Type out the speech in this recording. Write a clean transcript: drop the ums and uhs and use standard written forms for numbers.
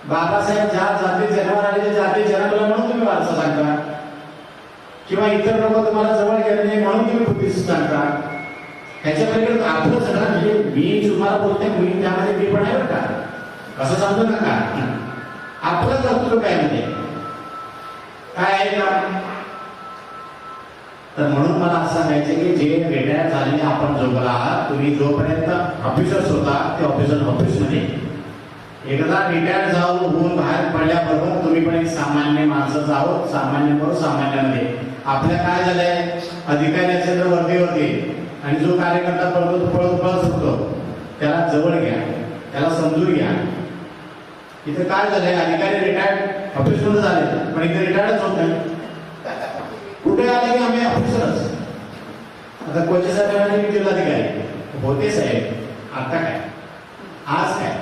बाबासाहेब ज्या जाती जन्माला आले जाती जन्मला म्हणून तुम्ही वारसा सांगता, किंवा इतर लोक तुम्हाला जवळ गेले नाही म्हणून तुम्ही बुद्धिस्ट सांगता. ह्याच्या पलीकडे आपलं सगळं म्हणजे मी तुम्हाला बोलते मी त्यामध्ये मी पण आहे बरं का, असं समजू नका. आपलं कर्तृत्व काय म्हणजे काय आहे का. तर म्हणून मला असं सांगायचं की जे रिटायर झालेले आपण जोपर्यंत आहात, तुम्ही जोपर्यंत ऑफिसर्स होता ते ऑफिसमध्ये एकदा रिटायर होऊन बाहेर पडल्याबरोबर तुम्ही पण एक सामान्य माणसं आहोत. सामान्य बरोबर सामान्यामध्ये आपल्या काय झालंय, अधिकाऱ्याचे जर वर्दी होते आणि जो कार्यकर्ता पळतो पळत सुटतो त्याला जवळ घ्या, त्याला समजून घ्या. इथे काय झालंय, अधिकारी रिटायर्ड ऑफिसमध्ये झाले पण इथे रिटायर्डच होत नाही. कुठे आले की आम्ही ऑफिसरच. आता कोचे साहेब मी जिल्हाधिकारी होते साहेब, आता काय आज काय